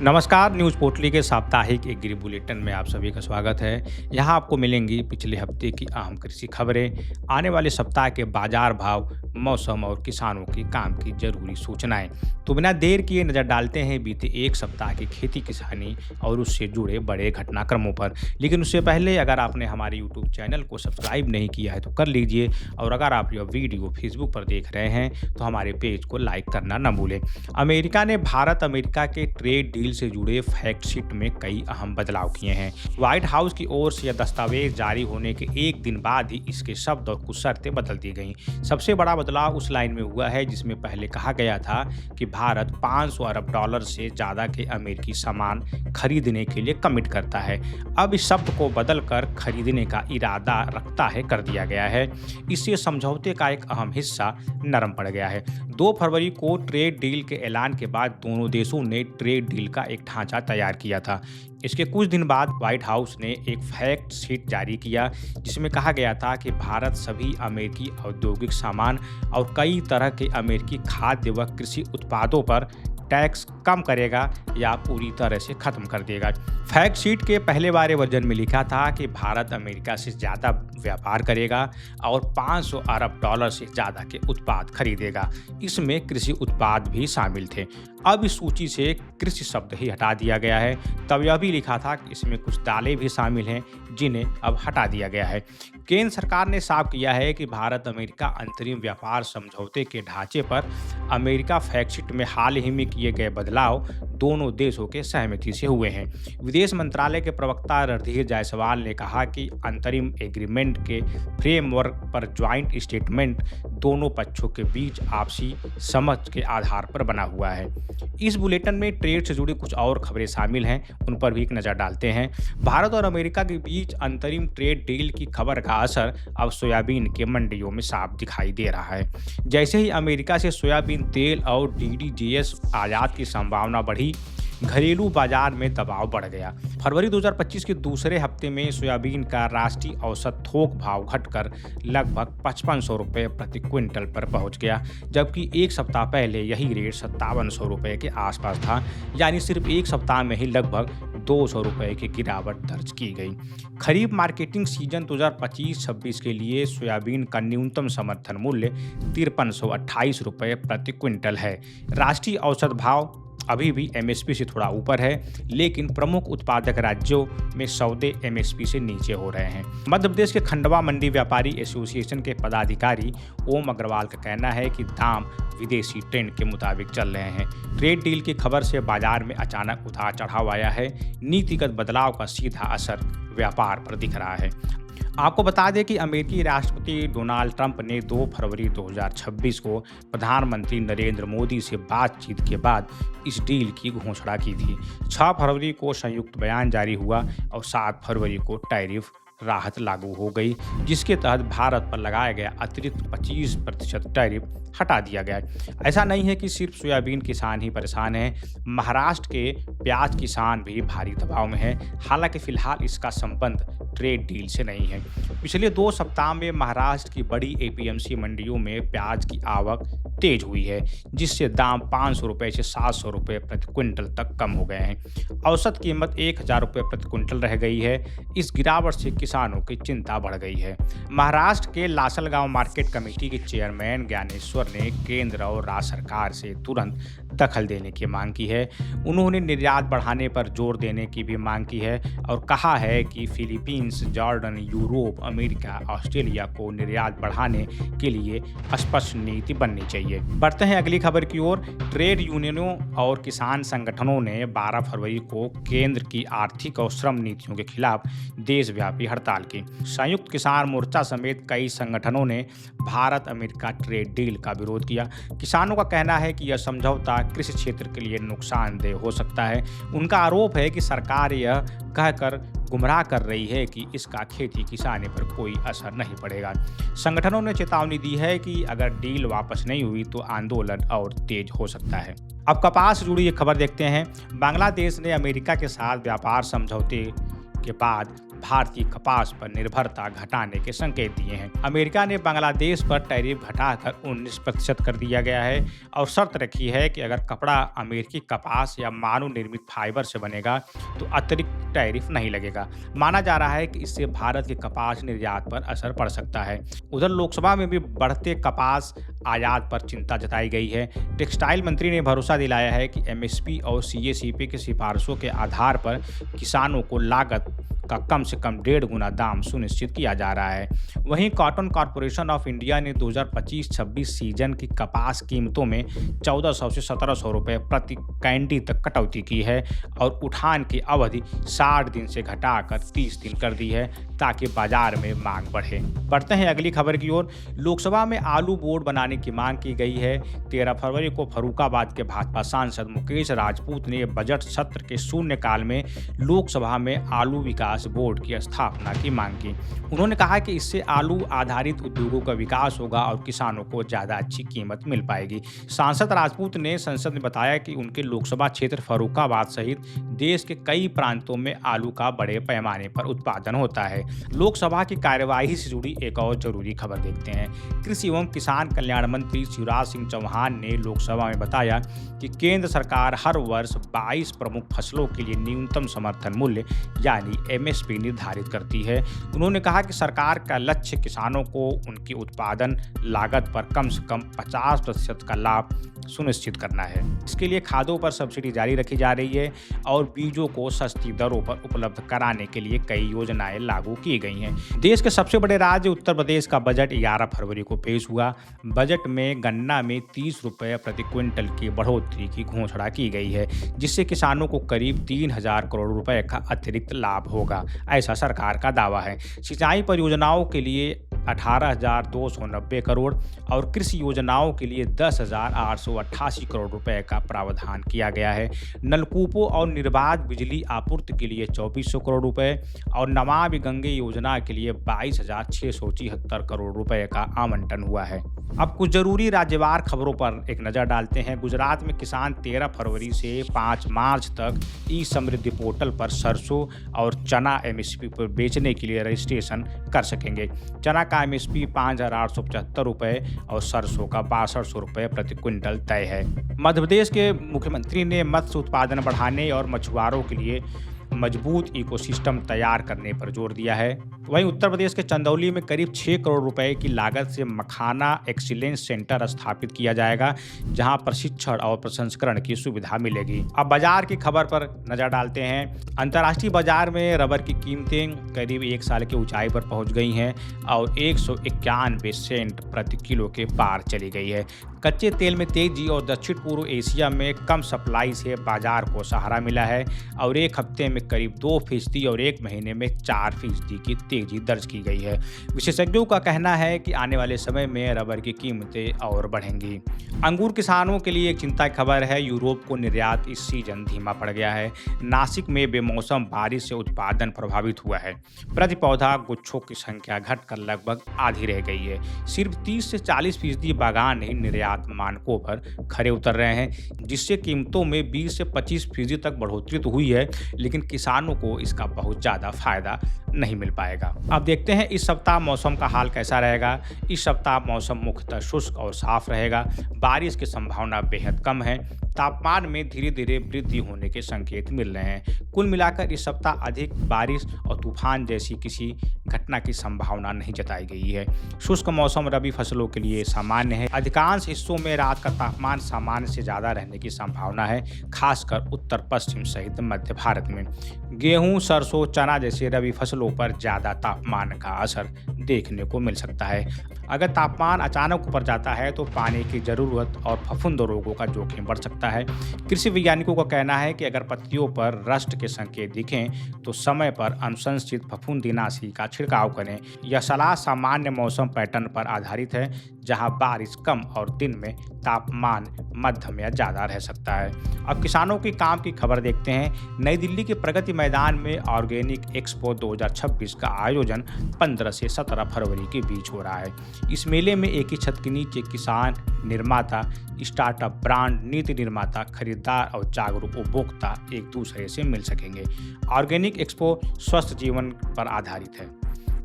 नमस्कार, न्यूज़ पोटली के साप्ताहिक एग्री बुलेटिन में आप सभी का स्वागत है। यहाँ आपको मिलेंगी पिछले हफ्ते की अहम कृषि खबरें, आने वाले सप्ताह के बाजार भाव, मौसम और किसानों के काम की जरूरी सूचनाएं। तो बिना देर किए नज़र डालते हैं बीते एक सप्ताह की खेती किसानी और उससे जुड़े बड़े घटनाक्रमों पर। लेकिन उससे पहले अगर आपने हमारे यूट्यूब चैनल को सब्सक्राइब नहीं किया है तो कर लीजिए, और अगर आप यह वीडियो फेसबुक पर देख रहे हैं तो हमारे पेज को लाइक करना न भूलें। अमेरिका ने भारत अमेरिका के ट्रेड डील से जुड़े फैक्ट शीट में कई अहम बदलाव किए हैं। व्हाइट हाउस की ओर से यह दस्तावेज जारी होने के एक दिन बाद ही इसके शब्द और कुछ शर्तें बदल दी गईं। सबसे बड़ा बदलाव उस लाइन में हुआ है जिसमें पहले कहा गया था कि भारत 500 अरब डॉलर से ज़्यादा के अमेरिकी सामान खरीदने के लिए कमिट करता है। अब इस शब्द को बदलकर खरीदने का इरादा रखता है कर दिया गया है। इससे समझौते का एक अहम हिस्सा नरम पड़ गया है। 2 फरवरी को ट्रेड डील के ऐलान के बाद दोनों देशों ने ट्रेड डील का एक ढांचा तैयार किया था। इसके कुछ दिन बाद व्हाइट हाउस ने एक फैक्ट शीट जारी किया जिसमें कहा गया था कि भारत सभी अमेरिकी औद्योगिक सामान और कई तरह के अमेरिकी खाद्य व कृषि उत्पादों पर टैक्स कम करेगा या पूरी तरह से खत्म कर देगा। फैक्ट शीट के पहले वाले वर्जन में लिखा था कि भारत अमेरिका से ज़्यादा व्यापार करेगा और 500 अरब डॉलर से ज़्यादा के उत्पाद खरीदेगा। इसमें कृषि उत्पाद भी शामिल थे। अब इस सूची से कृषि शब्द ही हटा दिया गया है। तब यह भी लिखा था कि इसमें कुछ दालें भी शामिल हैं जिन्हें अब हटा दिया गया है। केंद्र सरकार ने साफ किया है कि भारत अमेरिका अंतरिम व्यापार समझौते के ढांचे पर अमेरिका फैक्ट शीट में हाल ही में किए गए बदलाव दोनों देशों के सहमति से हुए हैं। विदेश मंत्रालय के प्रवक्ता रणधीर जायसवाल ने कहा कि अंतरिम एग्रीमेंट के फ्रेमवर्क पर ज्वाइंट स्टेटमेंट दोनों पक्षों के बीच आपसी समझ के आधार पर बना हुआ है। इस बुलेटिन में ट्रेड से जुड़ी कुछ और खबरें शामिल हैं, उन पर भी एक नज़र डालते हैं। भारत और अमेरिका के बीच अंतरिम ट्रेड डील की खबर का असर अब सोयाबीन के मंडियों में साफ दिखाई दे रहा है। जैसे ही अमेरिका से सोयाबीन तेल और DDGS आयात की संभावना बढ़ी, घरेलू बाजार में दबाव बढ़ गया। फरवरी 2025 के दूसरे हफ्ते में सोयाबीन का राष्ट्रीय औसत थोक भाव घटकर लगभग 5500 रुपये प्रति क्विंटल पर पहुंच गया, जबकि एक सप्ताह पहले यही रेट 5700 रुपये के आसपास था। यानी सिर्फ एक सप्ताह में ही लगभग 200 रुपये की गिरावट दर्ज की गई। खरीफ मार्केटिंग सीजन 2025-26 के लिए सोयाबीन का न्यूनतम समर्थन मूल्य 5328 रुपये प्रति क्विंटल है। राष्ट्रीय औसत भाव अभी भी MSP से थोड़ा ऊपर है, लेकिन प्रमुख उत्पादक राज्यों में सौदे MSP से नीचे हो रहे हैं। मध्य प्रदेश के खंडवा मंडी व्यापारी एसोसिएशन के पदाधिकारी ओम अग्रवाल का कहना है कि दाम विदेशी ट्रेंड के मुताबिक चल रहे हैं। ट्रेड डील की खबर से बाजार में अचानक उतार चढ़ाव आया है। नीतिगत बदलाव का सीधा असर व्यापार पर दिख रहा है। आपको बता दें कि अमेरिकी राष्ट्रपति डोनाल्ड ट्रंप ने 2 फरवरी 2026 को प्रधानमंत्री नरेंद्र मोदी से बातचीत के बाद इस डील की घोषणा की थी। 6 फरवरी को संयुक्त बयान जारी हुआ और 7 फरवरी को टैरिफ राहत लागू हो गई, जिसके तहत भारत पर लगाया गया अतिरिक्त 25% टैरिफ हटा दिया गया। ऐसा नहीं है कि सिर्फ सोयाबीन किसान ही परेशान हैं, महाराष्ट्र के प्याज किसान भी भारी दबाव में हैं। हालांकि फिलहाल इसका संबंध ट्रेड डील से नहीं है। पिछले 2 सप्ताह में महाराष्ट्र की बड़ी APMC मंडियों में प्याज की आवक तेज हुई है, जिससे दाम 500 रुपये से 700 रुपये प्रति क्विंटल तक कम हो गए हैं। औसत कीमत 1000 रुपये प्रति क्विंटल रह गई है। इस गिरावट से किसानों की चिंता बढ़ गई है। महाराष्ट्र के लासलगांव मार्केट कमेटी के चेयरमैन ज्ञानेश्वर ने केंद्र और राज्य सरकार से तुरंत दखल देने की मांग की है। उन्होंने निर्यात बढ़ाने पर जोर देने की भी मांग की है और कहा है कि Philippines, Jordan, Europe, America, Australia को निर्यात बढ़ाने के लिए स्पष्ट नीति बननी चाहिए। बढ़ते हैं अगली खबर की ओर। ट्रेड यूनियनों और किसान संगठनों ने 12 फरवरी को केंद्र की आर्थिक और श्रम नीतियों के खिलाफ देशव्यापी हड़ताल की। संयुक्त किसान मोर्चा समेत कई संगठनों ने भारत अमेरिका ट्रेड डील का विरोध किया। किसानों का कहना है कि यह समझौता कृषि क्षेत्र के लिए नुकसानदेह हो सकता है। उनका आरोप है कि सरकार यह कहकर गुमराह कर रही है कि इसका खेती किसानी पर कोई असर नहीं पड़ेगा। संगठनों ने चेतावनी दी है कि अगर डील वापस नहीं हुई तो आंदोलन और तेज हो सकता है। अब कपास से जुड़ी ये खबर देखते हैं। बांग्लादेश ने अमेरिका के साथ व्यापार समझौते के बाद भारतीय कपास पर निर्भरता घटाने के संकेत दिए हैं। अमेरिका ने बांग्लादेश पर टैरिफ घटाकर 19% कर दिया गया है और शर्त रखी है कि अगर कपड़ा अमेरिकी कपास या मानव निर्मित फाइबर से बनेगा तो अतिरिक्त टैरिफ नहीं लगेगा। माना जा रहा है कि इससे भारत के कपास निर्यात पर असर पड़ सकता है। उधर लोकसभा में भी बढ़ते कपास आयात पर चिंता जताई गई है। टेक्सटाइल मंत्री ने भरोसा दिलाया है कि एमएसपी और सीएसीपी की सिफारिशों के आधार पर किसानों को लागत का कम से कम 1.5 गुना दाम सुनिश्चित किया जा रहा है। वहीं कॉटन कॉरपोरेशन ऑफ इंडिया ने 2025-26 सीजन की कपास कीमतों में 1400 से 1700 रुपये प्रति कैंडी तक कटौती की है और उठान की अवधि 60 दिन से घटाकर 30 दिन कर दी है ताकि बाजार में मांग बढ़े। बढ़ते हैं अगली खबर की ओर। लोकसभा में आलू बोर्ड बनाने की मांग की गई है। 13 फरवरी को फर्रुखाबाद के भाजपा सांसद मुकेश राजपूत ने बजट सत्र के शून्यकाल में लोकसभा में आलू विकास बोर्ड की स्थापना की मांग की। उन्होंने कहा कि इससे आलू आधारित उद्योगों का विकास होगा और किसानों को ज्यादा अच्छी कीमत मिल पाएगी। सांसद राजपूत ने संसद में बताया कि उनके लोकसभा क्षेत्र फर्रुखाबाद सहित देश के कई प्रांतों में आलू का बड़े पैमाने पर उत्पादन होता है। लोकसभा की कार्यवाही से जुड़ी एक और जरूरी खबर देखते हैं। कृषि एवं किसान कल्याण मंत्री शिवराज सिंह चौहान ने लोकसभा में बताया कि केंद्र सरकार हर वर्ष 22 प्रमुख फसलों के लिए न्यूनतम समर्थन मूल्य यानी एमएसपी निर्धारित करती है। उन्होंने कहा कि सरकार का लक्ष्य किसानों को उनकी उत्पादन लागत पर कम से कम 50% का लाभ सुनिश्चित करना है। इसके लिए खादों पर सब्सिडी जारी रखी जा रही है और बीजों को सस्ती दरों पर उपलब्ध कराने के लिए कई योजनाएं लागू की गई हैं। देश के सबसे बड़े राज्य उत्तर प्रदेश का बजट 11 फरवरी को पेश हुआ। बजट में गन्ना में 30 रुपये प्रति क्विंटल की बढ़ोतरी की घोषणा की गई है, जिससे किसानों को करीब 3000 करोड़ रुपए का अतिरिक्त लाभ होगा, ऐसा सरकार का दावा है। सिंचाई परियोजनाओं के लिए 18,290 करोड़ और कृषि योजनाओं के लिए 10,888 करोड़ रुपए का प्रावधान किया गया है। नलकूपों और निर्बाध बिजली आपूर्ति के लिए 2400 करोड़ रुपए और नमामि गंगे योजना के लिए 22,676 करोड़ रुपए का आवंटन हुआ है। अब कुछ जरूरी राज्यवार खबरों पर एक नज़र डालते हैं। गुजरात में किसान 13 फरवरी से 5 मार्च तक ई समृद्धि पोर्टल पर सरसों और चना एमएसपी पर बेचने के लिए रजिस्ट्रेशन कर सकेंगे। चना का एमएसपी 5,875 रुपये और सरसों का 6200 रुपये प्रति क्विंटल तय है। मध्य प्रदेश के मुख्यमंत्री ने मत्स्य उत्पादन बढ़ाने और मछुआरों के लिए मजबूत इकोसिस्टम तैयार करने पर जोर दिया है। वहीं उत्तर प्रदेश के चंदौली में करीब 6 करोड़ रुपए की लागत से मखाना एक्सीलेंस सेंटर स्थापित किया जाएगा, जहां प्रशिक्षण और प्रसंस्करण की सुविधा मिलेगी। अब बाजार की खबर पर नजर डालते हैं। अंतर्राष्ट्रीय बाजार में रबर की कीमतें करीब 1 साल की ऊंचाई पर पहुंच गई हैं और 191 सेंट प्रति किलो के पार चली गई है। कच्चे तेल में तेजी और दक्षिण पूर्व एशिया में कम सप्लाई से बाजार को सहारा मिला है और एक हफ्ते में करीब 2% और एक महीने में 4% की तेजी दर्ज की गई है। विशेषज्ञों का कहना है कि आने वाले समय में रबर की कीमतें और बढ़ेंगी। अंगूर किसानों के लिए एक चिंता की खबर है। यूरोप को निर्यात इस सीजन धीमा पड़ गया है। नासिक में बेमौसम बारिश से उत्पादन प्रभावित हुआ है। प्रति पौधा गुच्छों की संख्या घटकर लगभग आधी रह गई है। सिर्फ 30 से 40% बागान ही निर्यात मानकों पर खरे उतर रहे हैं, जिससे कीमतों में 20 से 25% तक बढ़ोतरी तो हुई है, लेकिन किसानों को इसका बहुत ज़्यादा फायदा नहीं मिल पाएगा। अब देखते हैं इस सप्ताह मौसम का हाल कैसा रहेगा। इस सप्ताह मौसम मुख्यतः शुष्क और साफ रहेगा। बारिश की संभावना बेहद कम है। तापमान में धीरे धीरे वृद्धि होने के संकेत मिल रहे हैं। कुल मिलाकर इस सप्ताह अधिक बारिश और तूफान जैसी किसी घटना की संभावना नहीं जताई गई है। शुष्क मौसम रबी फसलों के लिए सामान्य है। अधिकांश हिस्सों में रात का तापमान सामान्य से ज़्यादा रहने की संभावना है, खासकर उत्तर पश्चिम सहित मध्य भारत में। गेहूं, सरसों, चना जैसे रबी फसलों पर ज़्यादा तापमान का असर देखने को मिल सकता है। अगर तापमान अचानक ऊपर जाता है तो पानी की ज़रूरत और फफूंद रोगों का जोखिम बढ़ सकता है। कृषि वैज्ञानिकों का कहना है कि अगर पत्तियों पर रस्ट के संकेत दिखें तो समय पर अनुशंसित फफूंदीनाशी का छिड़काव करें। यह सलाह सामान्य मौसम पैटर्न पर आधारित है। जहां बारिश कम और दिन में तापमान मध्यम या ज़्यादा रह सकता है। अब किसानों के काम की खबर देखते हैं। नई दिल्ली के प्रगति मैदान में ऑर्गेनिक एक्सपो 2026 का आयोजन 15 से 17 फरवरी के बीच हो रहा है। इस मेले में एक ही छत के नीचे किसान, निर्माता, स्टार्टअप, ब्रांड, नीति निर्माता, खरीदार और जागरूक उपभोक्ता एक दूसरे से मिल सकेंगे। ऑर्गेनिक एक्सपो स्वस्थ जीवन पर आधारित है।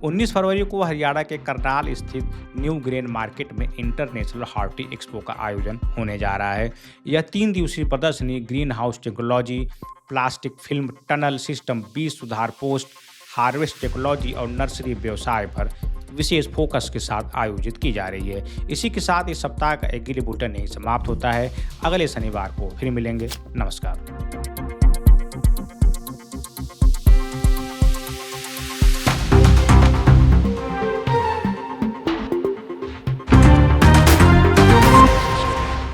19 फरवरी को हरियाणा के करनाल स्थित न्यू ग्रेन मार्केट में इंटरनेशनल हॉर्टी एक्सपो का आयोजन होने जा रहा है। यह 3 दिवसीय प्रदर्शनी green house technology, plastic film tunnel system, बीज सुधार पोस्ट, हार्वेस्ट टेक्नोलॉजी और नर्सरी व्यवसाय पर विशेष फोकस के साथ आयोजित की जा रही है। इसी के साथ इस सप्ताह का एग्री बुलेटिन यहीं समाप्त होता है। अगले शनिवार को फिर मिलेंगे। नमस्कार।